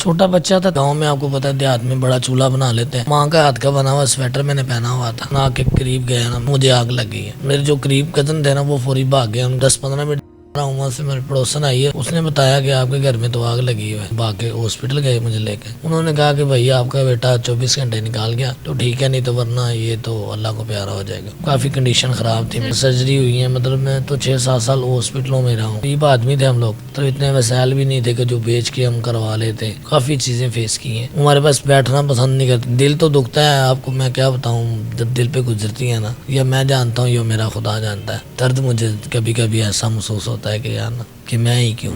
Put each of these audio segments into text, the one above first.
چھوٹا بچہ تھا گاؤں میں، آپ کو پتا ہے دیہات میں بڑا چولہا بنا لیتے ہیں، ماں کا ہاتھ کا بنا ہوا سویٹر میں نے پہنا ہوا تھا، نہ کے قریب گیا نا مجھے آگ لگی ہے۔ میرے جو قریب کزن تھے نا وہ فوری بھاگ گئے، ہم 10-15 منٹ وہاں سے میرے پڑوسن آئی ہے، اس نے بتایا کہ آپ کے گھر میں تو آگ لگی ہے، بھاگ کے ہاسپٹل گئے مجھے لے کے۔ انہوں نے کہا کہ بھائی آپ کا بیٹا 24 گھنٹے نکال گیا تو ٹھیک ہے، نہیں تو ورنہ یہ تو اللہ کو پیارا ہو جائے گا۔ کافی کنڈیشن خراب تھی، سرجری ہوئی ہے، مطلب میں تو 6-7 سال ہاسپٹلوں میں رہا ہوں۔ غریب آدمی تھے ہم لوگ، تو اتنے وسائل بھی نہیں تھے کہ جو بیچ کے ہم کروا لیتے۔ کافی چیزیں فیس کی ہیں، ہمارے پاس بیٹھنا پسند نہیں کرتے، دل تو دکھتا ہے، آپ کو میں کیا بتاؤں، جب دل پہ گزرتی ہے نا، یا میں جانتا ہوں یا میرا خدا جانتا ہے، درد مجھے کبھی کبھی ایسا محسوس ہوتا ہے کہ یار نا کہ میں ہی کیوں۔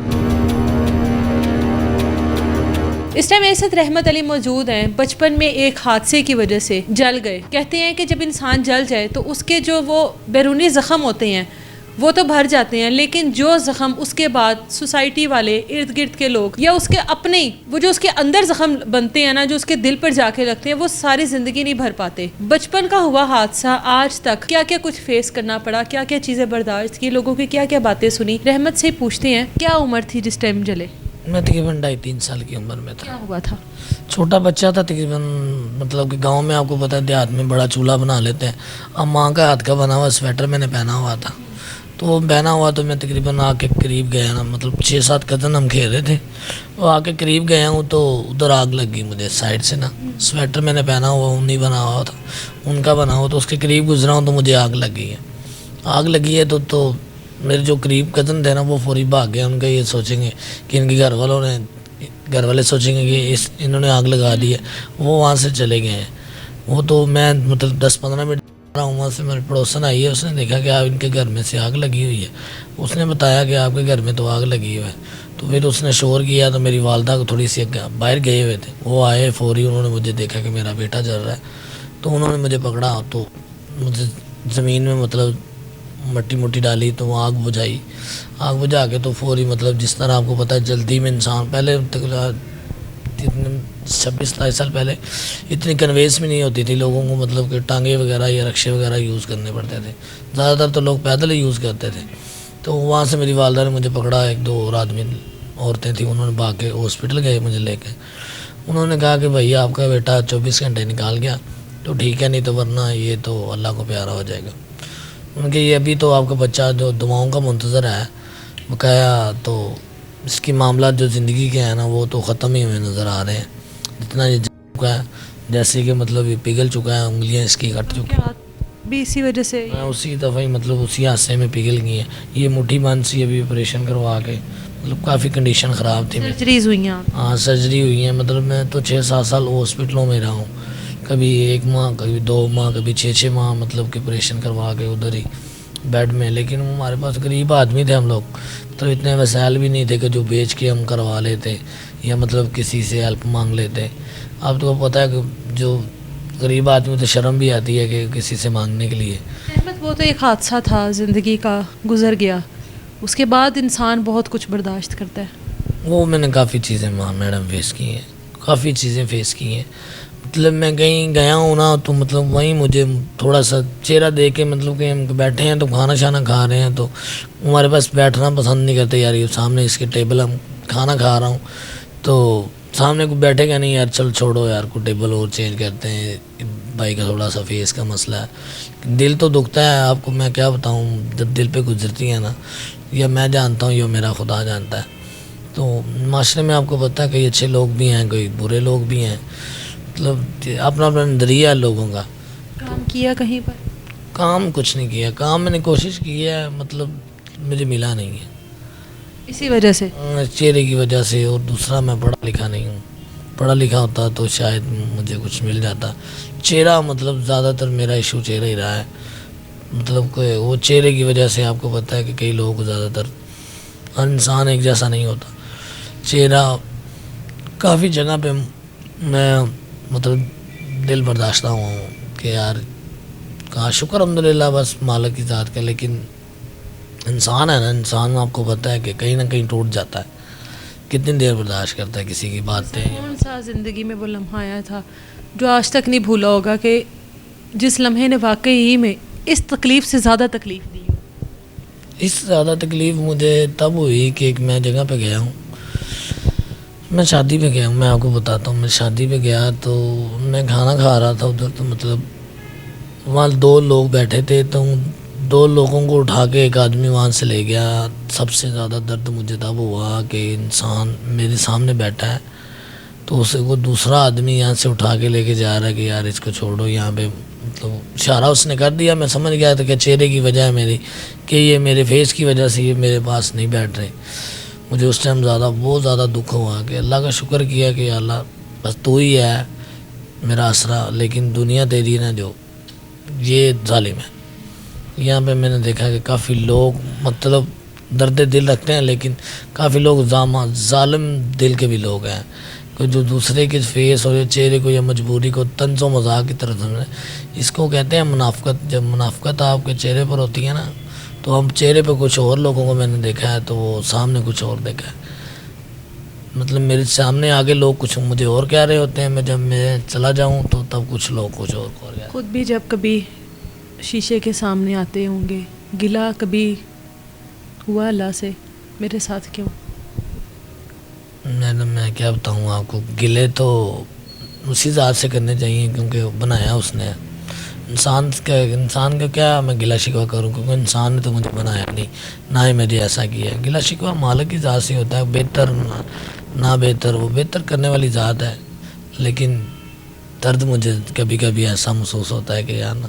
اس ٹائم میرے ساتھ رحمت علی موجود ہیں، بچپن میں ایک حادثے کی وجہ سے جل گئے۔ کہتے ہیں کہ جب انسان جل جائے تو اس کے جو وہ بیرونی زخم ہوتے ہیں وہ تو بھر جاتے ہیں، لیکن جو زخم اس کے بعد سوسائٹی والے، ارد گرد کے لوگ یا اس کے اپنے وہ جو اس کے اندر زخم بنتے ہیں نا، جو اس کے دل پر جا کے لگتے ہیں، وہ ساری زندگی نہیں بھر پاتے۔ بچپن کا ہوا حادثہ آج تک کیا کیا کچھ فیس کرنا پڑا، کیا کیا چیزیں برداشت کی، لوگوں کی کیا کیا باتیں سنی، رحمت سے پوچھتے ہیں کیا عمر تھی جس ٹائم جلے؟ میں تقریباً 2.5-3 سال کی عمر میں تھا۔ کیا ہوا تھا؟ چھوٹا بچہ تھا تقریباً، مطلب کہ گاؤں میں آپ کو پتا ہے دیہات میں بڑا چولہا بنا لیتے ہیں، اب ماں کا ہاتھ کا بنا ہوا سویٹر میں نے پہنا ہوا تھا، تو وہ پہنا ہوا تو میں تقریباً آ کے قریب گیا نا، مطلب 6-7 کزن ہم کھیل رہے تھے، وہ آ کے قریب گیا ہوں تو ادھر آگ لگ گئی مجھے سائڈ سے نا، سویٹر میں نے پہنا ہوا نہیں بنا ہوا تھا، ان کا بنا ہوا، تو اس کے قریب گزرا ہوں تو مجھے آگ لگ گئی ہے۔ آگ لگی ہے تو میرے جو قریب کزن تھے نا وہ فوری بھاگ گئے، ان کا یہ سوچیں گے کہ ان کے گھر والے سوچیں گے کہ انہوں نے آگ لگا دی ہے، وہ وہاں سے چلے گئے ہیں۔ وہ تو میں مطلب 10-15 منٹ رہا ہوں، وہاں سے میرے پڑوسن آئی ہے، اس نے دیکھا کہ آپ ان کے گھر میں سے آگ لگی ہوئی ہے، اس نے بتایا کہ آپ کے گھر میں تو آگ لگی ہوئی ہے، تو پھر اس نے شور کیا تو میری والدہ کو تھوڑی سی باہر گئے ہوئے تھے، وہ آئے فوری، انہوں نے مجھے دیکھا کہ میرا بیٹا جل رہا ہے، تو انہوں نے مجھے پکڑا تو مجھے زمین میں مطلب مٹی ڈالی تو وہ آگ بجھائی، آگ بجھا کے تو فوری مطلب جس طرح آپ کو پتہ ہے جلدی میں انسان پہلے 26-27 سال پہلے اتنی کنوینس بھی نہیں ہوتی تھی لوگوں کو، مطلب کہ ٹانگے وغیرہ یا رکشے وغیرہ یوز کرنے پڑتے تھے، زیادہ تر تو لوگ پیدل ہی یوز کرتے تھے۔ تو وہاں سے میری والدہ نے مجھے پکڑا، 1-2 اور آدمی عورتیں تھیں، انہوں نے بھاگ کے ہاسپٹل گئے مجھے لے کے۔ انہوں نے کہا کہ بھائی آپ کا بیٹا 24 گھنٹے نکال گیا تو ٹھیک ہے، نہیں تو ورنہ یہ تو اللہ کو پیارا ہو جائے گا۔ ان کے یہ ابھی تو آپ کا بچہ جو دعاؤں کا منتظر ہے بقایا، تو اس کی معاملات جو زندگی کے ہیں نا وہ تو ختم ہی ہوئے نظر آ رہے ہیں، جتنا یہ جل چکا ہے، جیسے کہ مطلب یہ پگھل چکا ہے، انگلیاں اس کی کٹ چکی ہیں، بھی اسی وجہ سے اسی دفعہ ہی مطلب اسی حادثے میں پگھل گئی ہیں، یہ مٹھی بند سی ابھی آپریشن کروا کے، مطلب کافی کنڈیشن خراب تھی، سرجریز ہوئی ہیں؟ ہاں سرجری ہوئی ہیں، مطلب میں تو 6-7 سال ہاسپٹلوں میں رہا ہوں، کبھی 1 ماہ، کبھی 2 ماہ، کبھی 6 ماہ، مطلب کہ آپریشن کروا کے ادھر ہی بیڈ میں۔ لیکن ہمارے پاس غریب آدمی تھے ہم لوگ، تو اتنے وسائل بھی نہیں تھے کہ جو بیچ کے ہم کروا لیتے یا مطلب کسی سے ہیلپ مانگ لیتے۔ اب تو پتہ ہے کہ جو غریب آدمی تو شرم بھی آتی ہے کہ کسی سے مانگنے کے لیے۔ احمد وہ تو ایک حادثہ تھا، زندگی کا گزر گیا، اس کے بعد انسان بہت کچھ برداشت کرتا ہے۔ وہ میں نے کافی چیزیں میڈم فیس کی ہیں، کافی چیزیں فیس کی ہیں، مطلب میں کہیں گیا ہوں نا تو مطلب وہیں مجھے تھوڑا سا چہرہ دیکھ کے، مطلب کہ ہم بیٹھے ہیں تو کھانا شانا کھا رہے ہیں تو ہمارے پاس بیٹھنا پسند نہیں کرتے، یار یہ سامنے اس کے ٹیبل ہم کھانا کھا رہا ہوں تو سامنے کو بیٹھے گا نہیں، یار چل چھوڑو یار کو ٹیبل اور چینج کرتے ہیں، بھائی کا تھوڑا سا فیس کا مسئلہ ہے، دل تو دکھتا ہے، آپ کو میں کیا بتاؤں، جب دل پہ گزرتی ہے نا، یا میں جانتا ہوں یا میرا خدا جانتا ہے۔ تو معاشرے میں آپ کو پتہ ہے کئی اچھے لوگ بھی ہیں، کوئی برے لوگ بھی ہیں، مطلب اپنا اپنا نظریہ ہے لوگوں کا۔ کام کیا کہیں پر؟ کام کچھ نہیں کیا، کام میں نے کوشش کی ہے، مطلب مجھے ملا نہیں ہے، اسی وجہ سے چہرے کی وجہ سے، اور دوسرا میں پڑھا لکھا نہیں ہوں، پڑھا لکھا ہوتا تو شاید مجھے کچھ مل جاتا۔ چہرہ مطلب زیادہ تر میرا ایشو چہرہ ہی رہا ہے، مطلب کہ وہ چہرے کی وجہ سے آپ کو پتہ ہے کہ کئی لوگوں کو زیادہ تر ہر انسان ایک جیسا نہیں ہوتا، چہرہ کافی جگہ پہ میں مطلب دل برداشتہ ہوا ہوں کہ یار کہا شکر الحمدللہ بس مالک کی ذات کا، لیکن انسان ہے نا، انسان آپ کو پتہ ہے کہ کہیں نہ کہیں ٹوٹ جاتا ہے، کتنی دیر برداشت کرتا ہے کسی کی باتیں۔ کون سا زندگی میں وہ لمحہ آیا تھا جو آج تک نہیں بھولا ہوگا کہ جس لمحے نے واقعی میں اس تکلیف سے زیادہ تکلیف دی؟ اس سے زیادہ تکلیف مجھے تب ہوئی کہ ایک میں جگہ پہ گیا ہوں، میں شادی پہ گیا ہوں، میں آپ کو بتاتا ہوں. میں شادی پہ گیا تو میں کھانا کھا رہا تھا ادھر، تو مطلب وہاں 2 لوگ بیٹھے تھے، تو 2 لوگوں کو اٹھا کے ایک آدمی وہاں سے لے گیا. سب سے زیادہ درد مجھے تب ہوا کہ انسان میرے سامنے بیٹھا ہے تو اسے وہ دوسرا آدمی یہاں سے اٹھا کے لے کے جا رہا ہے کہ یار اس کو چھوڑو یہاں پہ. مطلب اشارہ اس نے کر دیا، میں سمجھ گیا تھا کہ چہرے کی وجہ ہے میری، کہ یہ میرے فیس کی وجہ سے یہ میرے پاس نہیں بیٹھ رہے. مجھے اس ٹائم بہت زیادہ دکھ ہوا کہ اللہ کا شکر کیا کہ اللہ بس تو ہی ہے میرا آسرا، لیکن دنیا تیری نہ جو یہ ظالم ہے. یہاں پہ میں نے دیکھا کہ کافی لوگ مطلب درد دل رکھتے ہیں، لیکن کافی لوگ ظالم دل کے بھی لوگ ہیں کہ جو دوسرے کے فیس اور چہرے کو یا مجبوری کو طنز و مذاق کی طرح سمجھیں. اس کو کہتے ہیں منافقت. جب منافقت آپ کے چہرے پر ہوتی ہے نا، تو ہم چہرے پہ کچھ اور لوگوں کو میں نے دیکھا ہے تو وہ سامنے کچھ اور دیکھا ہے. مطلب میرے سامنے آگے لوگ کچھ مجھے اور کہہ رہے ہوتے ہیں، جب میں چلا جاؤں تو تب کچھ لوگ کچھ اور کہہ رہے ہیں. خود بھی جب کبھی شیشے کے سامنے آتے ہوں گے، گلہ کبھی ہوا اللہ سے میرے ساتھ کیوں؟ میں کیا بتاؤں آپ کو، گلے تو اسی ذات سے کرنے چاہیے کیونکہ بنایا اس نے. انسان کا کیا میں گلہ شکوہ کروں، کیونکہ انسان نے تو مجھے بنایا نہیں، نہ ہی مجھے ایسا کیا ہے. گلہ شکوہ مالک کی ذات سے ہوتا ہے، بہتر نہ بہتر وہ بہتر کرنے والی ذات ہے. لیکن درد مجھے کبھی کبھی ایسا محسوس ہوتا ہے کہ یار نا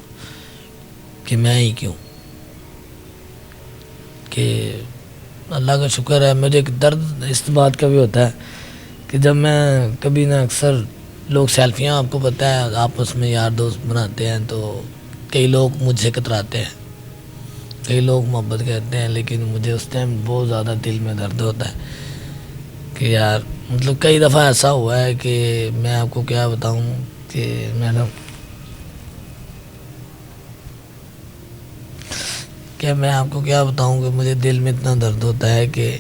کہ میں ہی کیوں، کہ اللہ کا شکر ہے. مجھے درد اس بات کا بھی ہوتا ہے کہ جب میں کبھی نہ اکثر لوگ سیلفیاں آپ کو پتہ ہے آپس میں یار دوست بناتے ہیں، تو کئی لوگ مجھ سے کتراتے ہیں، کئی لوگ محبت کرتے ہیں، لیکن مجھے اس ٹائم بہت زیادہ دل میں درد ہوتا ہے کہ یار مطلب کئی دفعہ ایسا ہوا ہے کہ میں آپ کو کیا بتاؤں کہ میں آپ کو کیا بتاؤں کہ مجھے دل میں اتنا درد ہوتا ہے کہ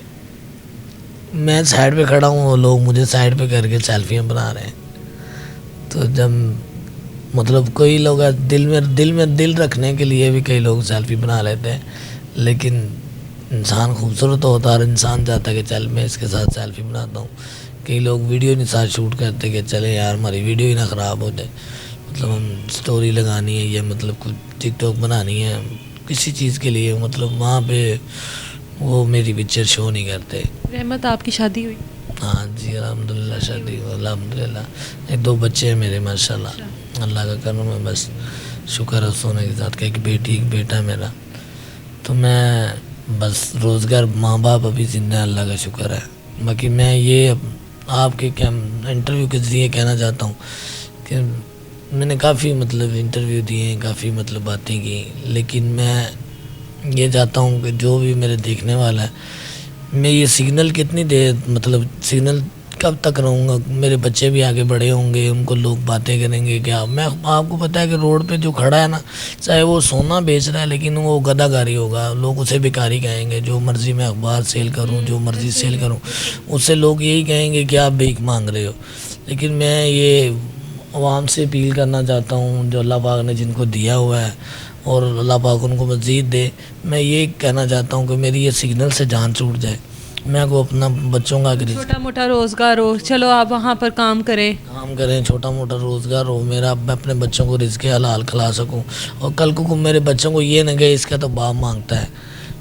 میں سائڈ پہ کھڑا ہوں اور لوگ مجھے سائڈ پہ کر کے سیلفیاں بنا رہے ہیں. تو جب مطلب کوئی لوگ دل رکھنے کے لیے بھی کئی لوگ سیلفی بنا لیتے ہیں، لیکن انسان خوبصورت ہوتا ہے اور انسان چاہتا ہے کہ چل میں اس کے ساتھ سیلفی بناتا ہوں. کئی لوگ ویڈیو نہیں ساتھ شوٹ کرتے کہ چلے یار ہماری ویڈیو ہی نہ خراب ہو جائے، مطلب ہم سٹوری لگانی ہے یا مطلب کچھ ٹک ٹاک بنانی ہے کسی چیز کے لیے، مطلب وہاں پہ وہ میری پکچر شو نہیں کرتے. رحمت آپ کی شادی ہوئی؟ ہاں جی الحمدللہ شادی الحمدللہ. 2 بچے ہیں میرے ماشاءاللہ، اللہ کا کرم ہے، بس شکر ہے سونے کے ساتھ کہ ایک بیٹی ایک بیٹا میرا. تو میں بس روزگار ماں باپ ابھی زندہ ہے، اللہ کا شکر ہے. باقی میں یہ آپ کے انٹرویو کے ذریعے کہنا چاہتا ہوں کہ میں نے کافی مطلب انٹرویو دیے ہیں، کافی مطلب باتیں کی، لیکن میں یہ چاہتا ہوں کہ جو بھی میرے دیکھنے والا ہے، میں یہ سگنل کتنی دیر مطلب سگنل کب تک رہوں گا. میرے بچے بھی آگے بڑے ہوں گے، ان کو لوگ باتیں کریں گے کیا. میں آپ کو پتہ ہے کہ روڈ پہ جو کھڑا ہے نا، چاہے وہ سونا بیچ رہا ہے لیکن وہ گدھا گاری ہوگا، لوگ اسے بیکاری کہیں گے. جو مرضی میں اخبار سیل کروں، جو مرضی سیل کروں، اس سے لوگ یہی کہیں گے کہ آپ بھیک مانگ رہے ہو. لیکن میں یہ عوام سے اپیل کرنا چاہتا ہوں جو اللہ پاک نے جن کو دیا ہوا ہے اور اللہ پاک ان کو مزید دے. میں یہ کہنا چاہتا ہوں کہ میری یہ سگنل سے جان چھوٹ جائے، میں کو اپنا بچوں کا چھوٹا موٹا روزگار ہو، چلو آپ وہاں پر کام کریں، چھوٹا موٹا روزگار ہو میرا، میں اپنے بچوں کو رزق حلال کھلا سکوں. اور کل کو میرے بچوں کو یہ نہ کہ اس کا تو باپ مانگتا ہے.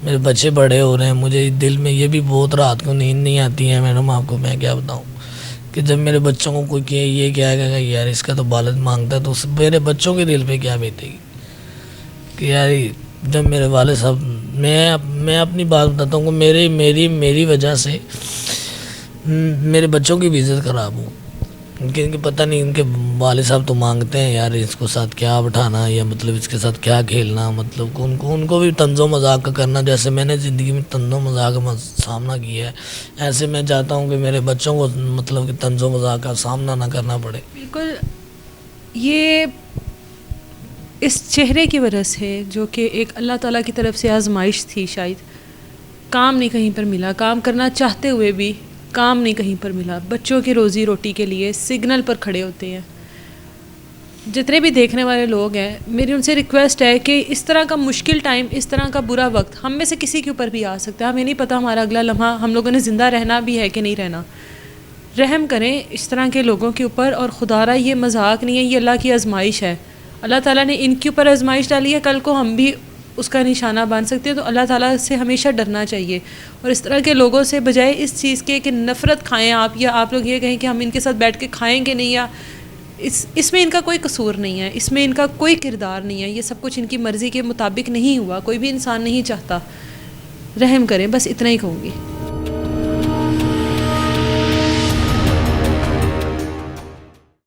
میرے بچے بڑے ہو رہے ہیں، مجھے دل میں یہ بھی بہت رات کو نیند نہیں آتی ہے میڈم، آپ کو میں کیا بتاؤں کہ جب میرے بچوں کو کوئی یہ کہے گا کہ یار اس کا تو والد مانگتا ہے، تو میرے بچوں کے دل پہ کیا بیتے گی کہ یار جب میرے والد صاحب میں اپنی بات بتاتا ہوں کہ میری وجہ سے میرے بچوں کی بھی عزت خراب ہو، ان کے پتہ نہیں ان کے والد صاحب تو مانگتے ہیں یار اس کو ساتھ کیا بٹھانا یا مطلب اس کے ساتھ کیا کھیلنا، مطلب ان کو بھی طنز و مذاق کا کرنا. جیسے میں نے زندگی میں طنز و مذاق کا سامنا کیا ہے، ایسے میں چاہتا ہوں کہ میرے بچوں کو مطلب کہ طنز و مذاق کا سامنا نہ کرنا پڑے. بالکل یہ اس چہرے کی وجہ سے جو کہ ایک اللہ تعالیٰ کی طرف سے آزمائش تھی، شاید کام نہیں کہیں پر ملا، کام کرنا چاہتے ہوئے بھی کام نہیں کہیں پر ملا، بچوں کی روزی روٹی کے لیے سگنل پر کھڑے ہوتے ہیں. جتنے بھی دیکھنے والے لوگ ہیں، میری ان سے ریکویسٹ ہے کہ اس طرح کا مشکل ٹائم، اس طرح کا برا وقت ہم میں سے کسی کے اوپر بھی آ سکتا ہے. ہمیں نہیں پتہ ہمارا اگلا لمحہ ہم لوگوں نے زندہ رہنا بھی ہے کہ نہیں رہنا. رحم کریں اس طرح کے لوگوں کے اوپر، اور خدا را یہ مذاق نہیں ہے، یہ اللہ کی آزمائش ہے. اللہ تعالیٰ نے ان کے اوپر آزمائش ڈالی ہے، کل کو ہم بھی اس کا نشانہ بن سکتے ہیں. تو اللہ تعالیٰ سے ہمیشہ ڈرنا چاہیے، اور اس طرح کے لوگوں سے بجائے اس چیز کے کہ نفرت کھائیں آپ، یا آپ لوگ یہ کہیں کہ ہم ان کے ساتھ بیٹھ کے کھائیں گے نہیں، یا اس میں ان کا کوئی قصور نہیں ہے، اس میں ان کا کوئی کردار نہیں ہے، یہ سب کچھ ان کی مرضی کے مطابق نہیں ہوا، کوئی بھی انسان نہیں چاہتا. رحم کریں، بس اتنا ہی کہوں گی.